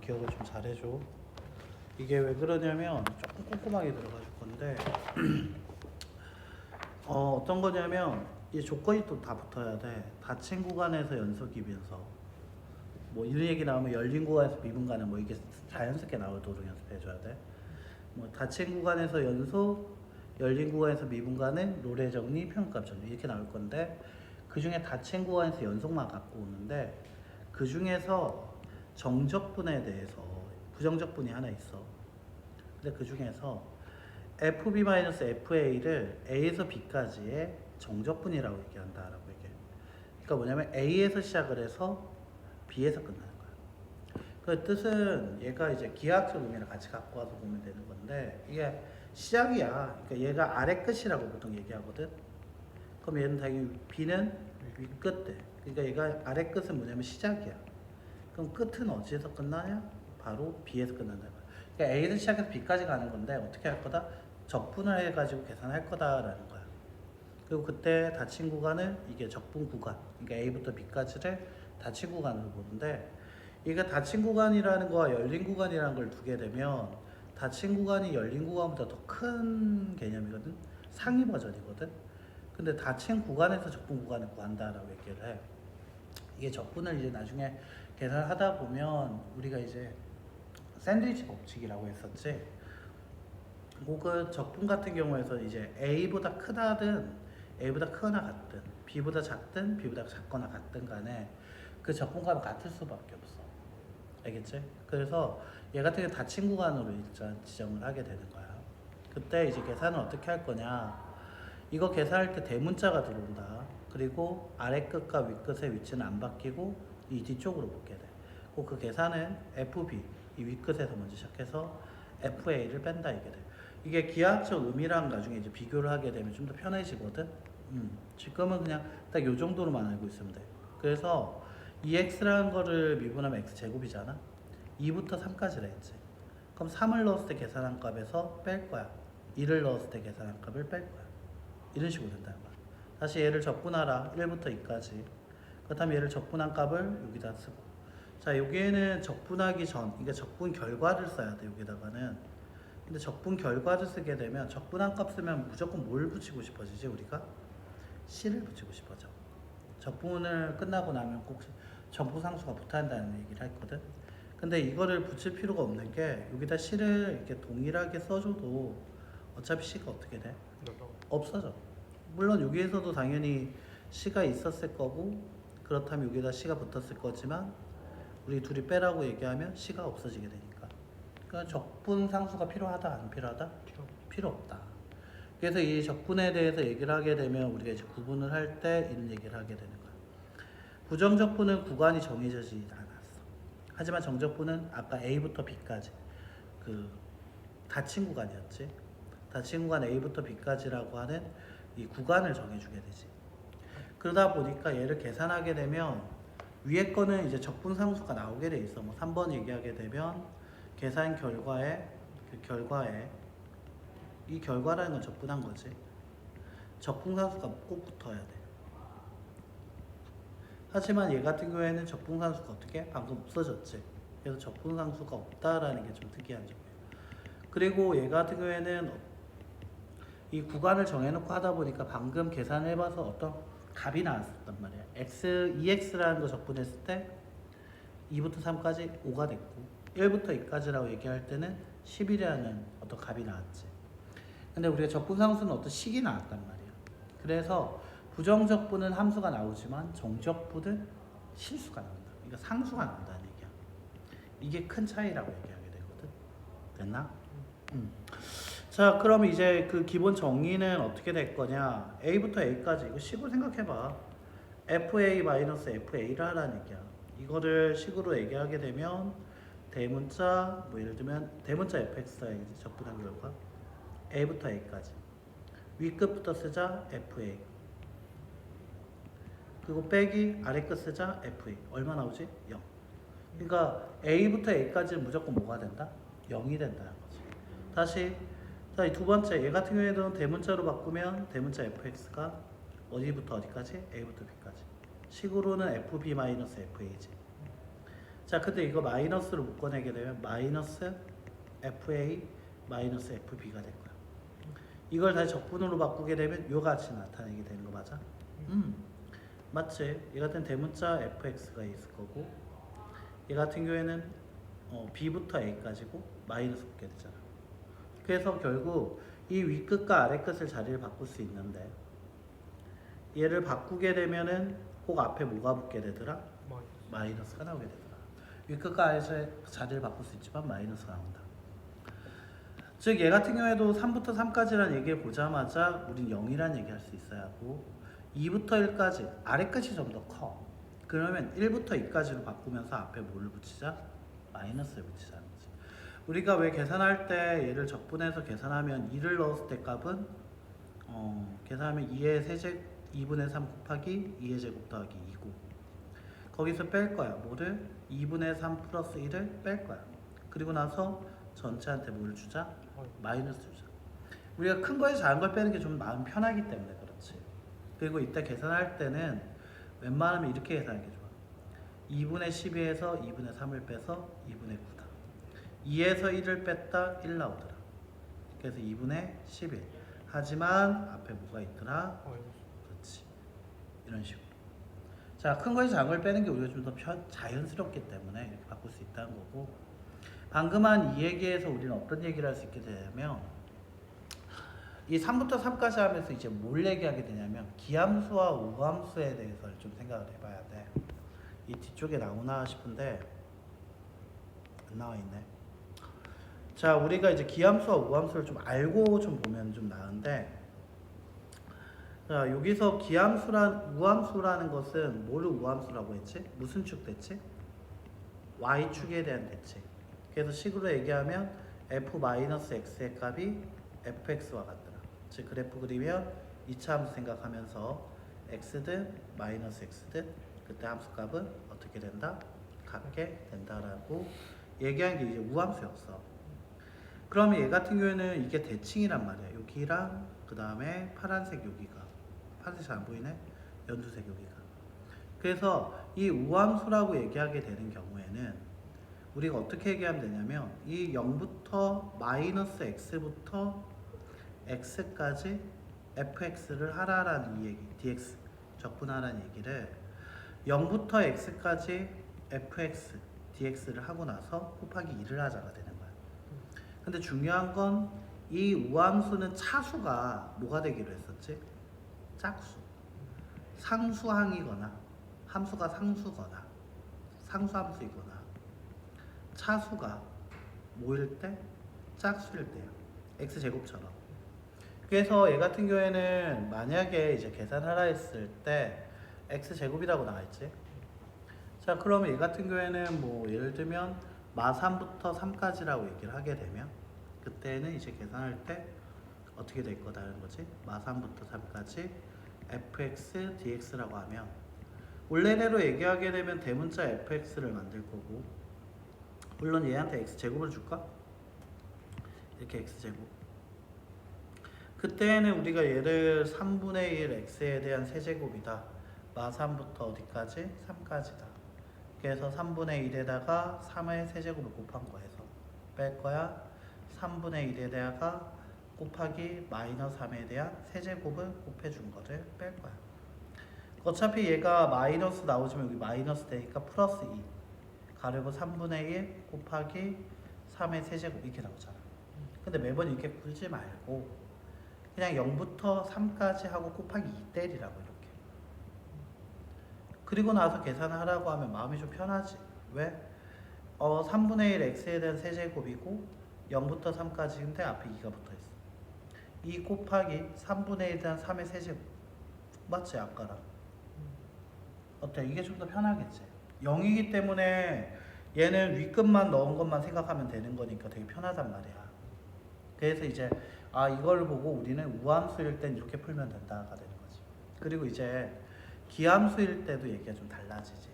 기억을 좀 잘해줘. 이게 왜 그러냐면 조금 꼼꼼하게 들어가 줄 건데 어떤 거냐면 이 조건이 또 다 붙어야 돼. 닫힌 구간에서 연속이면서 뭐 이런 얘기 나오면 열린 구간에서 미분간은 뭐 이게 자연스럽게 나오도록 연습해줘야 돼. 뭐 닫힌 구간에서 연속, 열린 구간에서 미분간은 롤의 정리, 표현값 정리 이렇게 나올 건데 그 중에 닫힌 구간에서 연속만 갖고 오는데 그 중에서 정적분에 대해서 부정적분이 하나 있어. 근데 그 중에서 FB-FA를 A에서 B까지의 정적분이라고 얘기한다라고 얘기해. 그러니까 뭐냐면 A에서 시작을 해서 B에서 끝나는 거야. 그 뜻은 얘가 이제 기하학적 의미를 같이 갖고 와서 보면 되는 건데 이게 시작이야. 그러니까 얘가 아래 끝이라고 보통 얘기하거든. 그럼 얘는 당연히 B는 위 끝대. 그러니까 얘가 아래 끝은 뭐냐면 시작이야. 그럼 끝은 어디에서 끝나냐? 바로 B에서 끝난다. 그러니까 A에서 시작해서 B까지 가는 건데 어떻게 할 거다? 적분을 해가지고 계산할 거다라는 거야. 그리고 그때 닫힌 구간은 이게 적분 구간, 그러니까 A부터 B까지를 닫힌 구간으로 보는데 이게 닫힌 구간이라는 거와 열린 구간이라는 걸 두게 되면 닫힌 구간이 열린 구간보다 더 큰 개념이거든. 상위 버전이거든. 근데 닫힌 구간에서 적분 구간을 구한다라고 얘기를 해. 이게 적분을 이제 나중에 계산을 하다 보면 우리가 이제 샌드위치 법칙이라고 했었지. 혹은 적분 같은 경우에서 이제 A보다 크다든 A보다 크거나 같든 B보다 작든 B보다 작거나 같든 간에 그 적분값은 같을 수밖에 없어. 알겠지? 그래서 얘 같은 경우 닫힌 구간으로 일단 지정을 하게 되는 거야. 그때 이제 계산을 어떻게 할 거냐? 이거 계산할 때 대문자가 들어온다. 그리고 아래 끝과 위 끝의 위치는 안 바뀌고 이 뒤쪽으로 붙게 돼. 그 계산은 FB 이 위 끝에서 먼저 시작해서 FA를 뺀다 이게 돼. 이게 기하학적 의미랑 나중에 이제 비교를 하게 되면 좀 더 편해지거든. 지금은 그냥 딱 요 정도로만 알고 있으면 돼. 그래서 2x라는 거를 미분하면 x제곱이잖아. 2부터 3까지라 했지. 그럼 3을 넣었을 때 계산한 값에서 뺄 거야. 2를 넣었을 때 계산한 값을 뺄 거야. 이런 식으로 된다는 거야. 다시 얘를 적분하라. 1부터 2까지. 그렇다면 얘를 적분한 값을 여기다 쓰고. 자, 여기에는 적분하기 전, 그러니까 적분 결과를 써야 돼, 여기다가는. 근데 적분 결과를 쓰게 되면 적분한 값 쓰면 무조건 뭘 붙이고 싶어지지, 우리가? C를 붙이고 싶어져. 적분을 끝나고 나면 꼭 정보상수가 붙어야 한다는 얘기를 했거든. 근데 이거를 붙일 필요가 없는 게 여기다 C를 이렇게 동일하게 써줘도 어차피 C가 어떻게 돼? 없어져. 물론 여기에서도 당연히 C가 있었을 거고 그렇다면 여기다 C가 붙었을 거지만 우리 둘이 빼라고 얘기하면 C가 없어지게 되니까. 그러니까 적분 상수가 필요하다 안 필요하다? 필요 없다. 그래서 이 적분에 대해서 얘기를 하게 되면 우리가 이제 구분을 할 때 이런 얘기를 하게 되는 거야. 부정적분은 구간이 정해지지 않았어. 하지만 정적분은 아까 A부터 B까지 그 닫힌 구간이었지. 닫힌 구간 A부터 B까지라고 하는 이 구간을 정해주게 되지. 그러다 보니까 얘를 계산하게 되면 위에 거는 이제 적분 상수가 나오게 돼 있어. 뭐 3번 얘기하게 되면 계산 결과에 그 결과에 이 결과라는 건 적분한 거지. 적분 상수가 꼭 붙어야 돼. 하지만 얘 같은 경우에는 적분 상수가 어떻게? 방금 없어졌지. 그래서 적분 상수가 없다라는 게 좀 특이한 점이에요. 그리고 얘 같은 경우에는 이 구간을 정해놓고 하다 보니까 방금 계산을 해봐서 어떤 값이 나왔단 말이야. x, 2x라는 거 적분했을 때 2부터 3까지 5가 됐고 1부터 2까지라고 얘기할 때는 11이라는 어떤 값이 나왔지. 근데 우리가 적분상수는 어떤 식이 나왔단 말이야. 그래서 부정적분은 함수가 나오지만 정적분은 실수가 나온다. 그러니까 상수가 나온다는 얘기야. 이게 큰 차이라고 얘기하게 되거든. 됐나? 자, 그럼 이제 그 기본 정의는 어떻게 될 거냐? A부터 A까지 이거 식으로 생각해봐. FA-FA를 하라는 얘기야. 이거를 식으로 얘기하게 되면 대문자 뭐 예를 들면 대문자 fx가 이제 적분한 결과 A부터 A까지 윗끝부터 쓰자 FA 그리고 빼기 아래끝 쓰자 FA 얼마 나오지? 0. 그러니까 A부터 A까지는 무조건 뭐가 된다? 0이 된다는 거지. 다시 자, 이 두 번째 얘 같은 경우에는 대문자로 바꾸면 대문자 fx가 어디부터 어디까지? A부터 B까지 식으로는 FB-FA지. 자, 근데 이거 마이너스로 묶어내게 되면 마이너스 FA 마이너스 FB가 될 거야. 이걸 다시 적분으로 바꾸게 되면 요 값이 나타나게 되는 거 맞아? 맞지? 얘 같은 대문자 fx가 있을 거고 얘 같은 경우에는 b부터 a까지고 마이너스 붙게 되잖아. 그래서 결국 이 윗끝과 아래끝을 자리를 바꿀 수 있는데 얘를 바꾸게 되면은 꼭 앞에 뭐가 붙게 되더라? 마이너스가 나오게 되더라. 윗끝과 아래의 자리를 바꿀 수 있지만 마이너스가 나온다. 즉 얘 같은 경우에도 3부터 3까지란 얘기를 보자마자 우린 0이란 얘기할 수 있어야 하고 2부터 1까지 아래 끝이 좀 더 커. 그러면 1부터 2까지로 바꾸면서 앞에 뭐를 붙이자? 마이너스를 붙이자는 거지. 우리가 왜 계산할 때 얘를 적분해서 계산하면 2를 넣었을 때 값은 계산하면 2의 세제 2분의 3 곱하기 2의 제곱 더하기 2고 거기서 뺄 거야. 뭐를? 2분의 3 플러스 1을 뺄 거야. 그리고 나서 전체한테 뭘 주자? 마이너스 주자. 우리가 큰 거에서 작은 걸 빼는 게 좀 마음 편하기 때문에 그렇지. 그리고 이때 계산할 때는 웬만하면 이렇게 계산하는 게 좋아. 2분의 12에서 2분의 3을 빼서 2분의 9다. 2에서 1을 뺐다 1 나오더라. 그래서 2분의 11. 하지만 앞에 뭐가 있더라? 그렇지. 이런 식으로. 자, 큰 거에서 작은 걸 빼는 게 우리가 좀 더 자연스럽기 때문에 이렇게 바꿀 수 있다는 거고 방금 한 이 얘기에서 우리는 어떤 얘기를 할 수 있게 되냐면 이 3부터 3까지 하면서 이제 뭘 얘기하게 되냐면 기함수와 우함수에 대해서 좀 생각을 해봐야 돼. 이 뒤쪽에 나오나 싶은데 안 나와 있네. 자, 우리가 이제 기함수와 우함수를 좀 알고 좀 보면 좀 나은데 자, 여기서 우함수라는 것은 뭐를 우함수라고 했지? 무슨 축 대칭? y축에 대한 대칭. 그래서 식으로 얘기하면 f-x의 값이 fx와 같더라. 즉 그래프 그리면 2차 함수 생각하면서 x든 마이너스 x든 그때 함수 값은 어떻게 된다? 같게 된다라고 얘기한 게 이제 우함수였어. 그러면 얘 같은 경우에는 이게 대칭이란 말이야. 여기랑 그 다음에 파란색 여기가 파란색 잘 안 보이네? 연두색 여기가. 그래서 이 우함수라고 얘기하게 되는 경우에는 우리가 어떻게 얘기하면 되냐면 이 0부터 마이너스 x부터 x까지 fx를 하라라는 이 얘기, dx 적분하라는 얘기를 0부터 x까지 fx, dx를 하고 나서 곱하기 2를 하자가 되는 거야. 근데 중요한 건 이 우함수는 차수가 뭐가 되기로 했었지? 짝수. 상수항이거나 함수가 상수거나 상수함수이거나 차수가 뭐일 때? 짝수일 때요. x제곱처럼. 그래서 얘 같은 경우에는 만약에 이제 계산하라 했을 때 x제곱이라고 나와있지. 자, 그러면 얘 같은 경우에는 뭐 예를 들면 마3부터 3까지라고 얘기를 하게 되면 그때는 이제 계산할 때 어떻게 될 거다는 거지? 마3부터 3까지 fx dx라고 하면 원래대로 얘기하게 되면 대문자 fx를 만들 거고 물론 얘한테 x제곱을 줄까? 이렇게 x제곱. 그때는 우리가 얘를 3분의 1 x에 대한 세제곱이다. 마3부터 어디까지? 3까지다. 그래서 3분의 1에다가 3의 세제곱을 곱한 거에서 뺄 거야. 3분의 1에다가 곱하기 마이너스 3에 대한 세제곱을 곱해준 거를 뺄 거야. 어차피 얘가 마이너스 나오지만 여기 마이너스 되니까 플러스 2 가르고 3분의 1 곱하기 3의 세제곱 이렇게 나오잖아. 근데 매번 이렇게 풀지 말고 그냥 0부터 3까지 하고 곱하기 2 때리라고 이렇게. 그리고 나서 계산하라고 하면 마음이 좀 편하지. 왜? 3분의 1 x에 대한 세제곱이고 0부터 3까지인데 앞에 2가 붙어있어. 2 곱하기 3분의 1에 대한 3의 세제곱. 맞지? 아까랑. 어때? 이게 좀 더 편하겠지? 0이기 때문에 얘는 윗끝만 넣은 것만 생각하면 되는 거니까 되게 편하단 말이야. 그래서 이제 이걸 보고 우리는 우함수일 땐 이렇게 풀면 된다가 되는 거지. 그리고 이제 기함수일 때도 얘기가 좀 달라지지.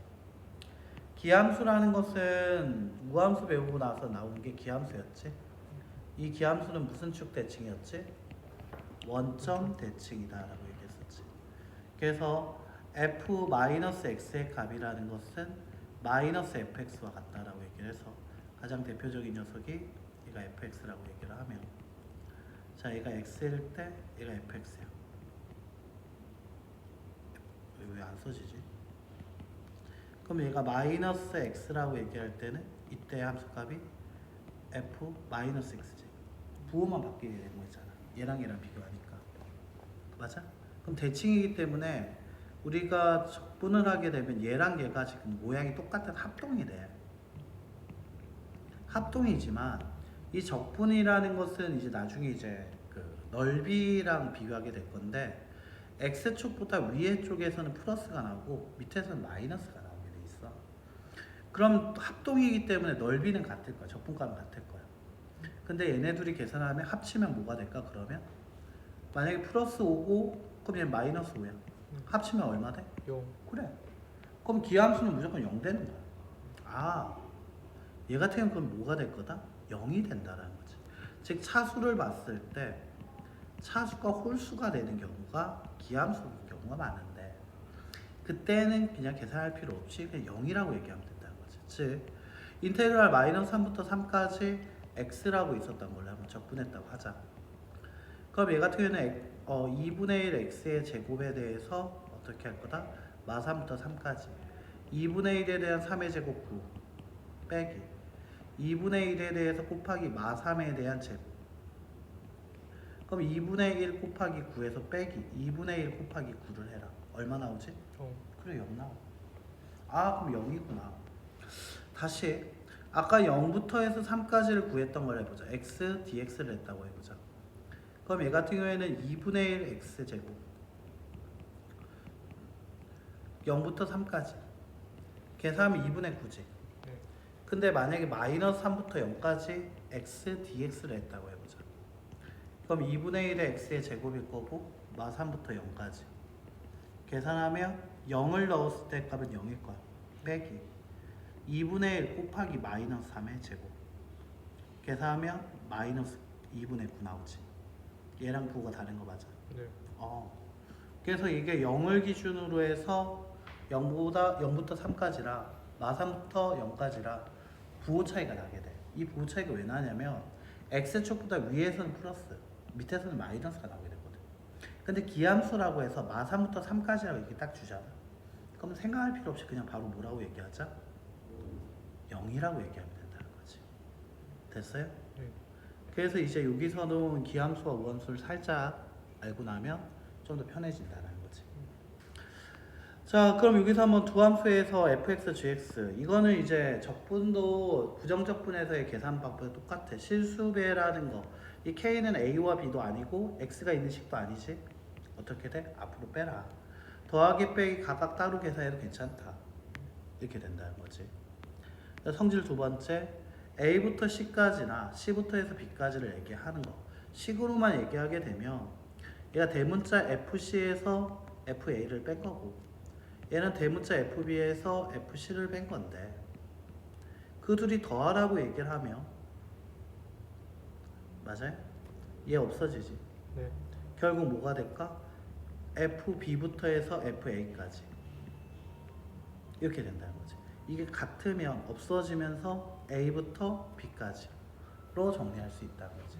기함수라는 것은 우함수 배우고 나서 나온 게 기함수였지. 이 기함수는 무슨 축 대칭이었지? 원점 대칭이다라고 얘기했었지. 그래서 f-x의 값이라는 것은 마이너스 fx와 같다라고 얘기를 해서 가장 대표적인 녀석이 얘가 fx라고 얘기를 하면 자 얘가 x일 때 얘가 fx야. 왜 안 써지지? 그럼 얘가 마이너스 x라고 얘기할 때는 이때 함수값이 f 마이너스 x지. 부호만 바뀌게 되는 거 있잖아. 얘랑 얘랑 비교하니까. 맞아? 그럼 대칭이기 때문에 우리가 적분을 하게 되면 얘랑 얘가 지금 모양이 똑같은 합동이 돼. 합동이지만 이 적분이라는 것은 이제 나중에 이제 그 넓이랑 비교하게 될 건데 x축보다 위에 쪽에서는 플러스가 나오고 밑에서는 마이너스가 나오게 돼 있어. 그럼 합동이기 때문에 넓이는 같을 거야. 적분값은 같을 거야. 근데 얘네 둘이 계산하면 합치면 뭐가 될까? 그러면 만약에 플러스 5고 그럼 얘 마이너스 5야. 합치면 얼마 돼? 0. 그래. 그럼 기하함수는 무조건 0 되는 거야. 아, 얘 같은 경우는 그럼 뭐가 될 거다? 0이 된다라는 거지. 즉 차수를 봤을 때 차수가 홀수가 되는 경우가 기하함수인 경우가 많은데 그때는 그냥 계산할 필요 없이 그냥 0이라고 얘기하면 된다는 거지. 즉 인테그랄 마이너스 3부터 3까지 x라고 있었던 걸로 한번 적분했다고 하자. 그럼 얘 같은 경우에는 2분의 1 x의 제곱에 대해서 어떻게 할 거다? 마 3부터 3까지 2분의 1에 대한 3의 제곱 9 빼기 2분의 1에 대해서 곱하기 마 3에 대한 제곱. 그럼 2분의 1 곱하기 9에서 빼기 2분의 1 곱하기 9를 해라. 얼마 나오지? 그래 0 나와. 아 그럼 0이구나. 다시 아까 0부터 해서 3까지를 구했던 걸 해보자. x dx를 했다고 해보자. 그럼 얘 같은 경우에는 2분의 1 x제곱 0부터 3까지 계산하면 2분의 9지. 근데 만약에 마이너스 3부터 0까지 x dx를 했다고 해보자. 그럼 2분의 1의 x의 제곱일 거고 마 3부터 0까지 계산하면 0을 넣었을 때 값은 0일 거야. 빼기 2분의 1 곱하기 마이너스 3의 제곱 계산하면 마이너스 2분의 9 나오지. 얘랑 부호가 다른 거 맞아? 네. 그래서 이게 0을 기준으로 해서 0부터 3까지라 마 3부터 0까지라 부호 차이가 나게 돼. 이 부호 차이가 왜 나냐면 x축보다 위에서는 플러스 밑에서는 마이너스가 나오게 되거든. 근데 기함수라고 해서 마 3부터 3까지라고 이렇게 딱 주잖아. 그럼 생각할 필요 없이 그냥 바로 뭐라고 얘기하자? 0이라고 얘기하면 된다는 거지. 됐어요? 네. 그래서 이제 여기서는 기함수와 우함수를 살짝 알고 나면 좀 더 편해진다는 거지. 자, 그럼 여기서 한번 두 함수에서 fx, gx 이거는 이제 적분도 부정적분에서의 계산 방법이 똑같아. 실수배라는 거. 이 k는 a와 b도 아니고 x가 있는 식도 아니지. 어떻게 돼? 앞으로 빼라. 더하기 빼기 각각 따로 계산해도 괜찮다. 이렇게 된다는 거지. 성질 두 번째, a부터 c까지나 c부터 해서 b까지를 얘기하는 거. 식으로만 얘기하게 되면 얘가 대문자 fc에서 fa를 뺀 거고 얘는 대문자 fb에서 fc를 뺀 건데 그 둘이 더하라고 얘기를 하면 맞아요? 얘 없어지지. 네. 결국 뭐가 될까? fb부터 해서 fa까지 이렇게 된다는 거지. 이게 같으면 없어지면서 a부터 b까지로 정리할 수 있다는 거지.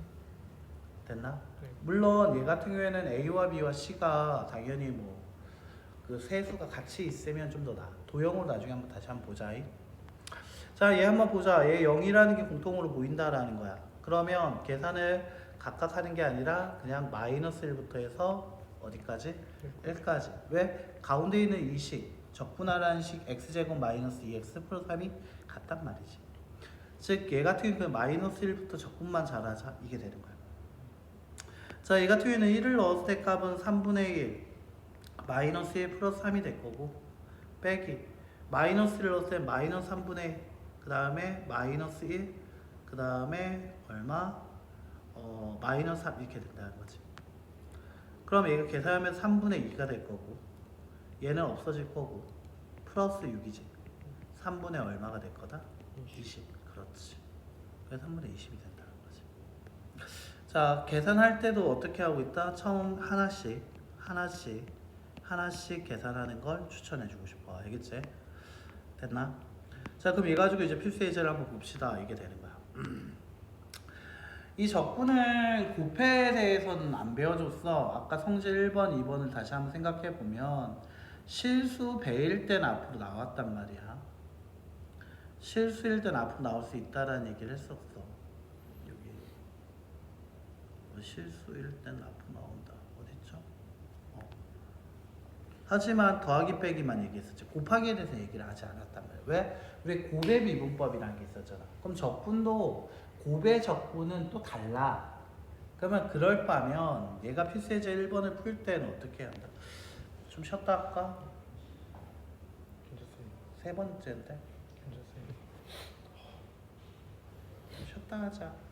됐나? 네. 물론 얘 같은 경우에는 a와 b와 c가 당연히 뭐 그 세수가 같이 있으면 좀 더 나아. 도형으로 나중에 한번 다시 한번 보자. 자, 얘 한번 보자. 얘 0이라는 게 공통으로 보인다라는 거야. 그러면 계산을 각각 하는 게 아니라 그냥 마이너스 1부터 해서 어디까지? 1까지. 왜? 가운데 있는 이 식, 적분하라는 식 x제곱 마이너스 2x 플러스 3이 같단 말이지. 즉, 얘 같은 경우는 마이너스 1부터 적분만 잘하자. 이게 되는 거야. 자, 얘 같은 경우에는 1을 넣었을 때 값은 3분의 1 마이너스 1 플러스 3이 될 거고 빼기 마이너스 1을 넣었을 때 마이너스 3분의 1 그 다음에 마이너스 1 그 다음에 얼마? 마이너스 3 이렇게 된다는 거지. 그럼 얘가 계산하면 3분의 2가 될 거고 얘는 없어질 거고 플러스 6이지. 3분의 얼마가 될 거다? 20. 그렇지. 그래서 3분의 20이 된다는 거지. 자, 계산할 때도 어떻게 하고 있다? 처음 하나씩 계산하는 걸 추천해 주고 싶어. 알겠지? 됐나? 자, 그럼 이 가지고 이제 필수 예제를 한번 봅시다. 이게 되는 거야. 이 적분을 곱해에 대해서는 안 배워줬어. 아까 성질 1번, 2번을 다시 한번 생각해 보면 실수 배일 땐 앞으로 나왔단 말이야. 실수일 땐 앞으로 나올 수 있다라는 얘기를 했었어. 여기 실수일 땐 앞으로 나온다. 어딨죠? 하지만 더하기 빼기만 얘기했었지. 곱하기에 대해서 얘기를 하지 않았단 말이야. 왜? 우리 곱의 미분법이라는 게 있었잖아. 그럼 적분도 곱의 적분은 또 달라. 그러면 그럴 바면 얘가 필수예제 1번을 풀 때는 어떻게 해야 한다? 좀 쉬었다 할까? 괜찮습니다. 세 번째인데 괜찮습니다. 좀 쉬었다 하자.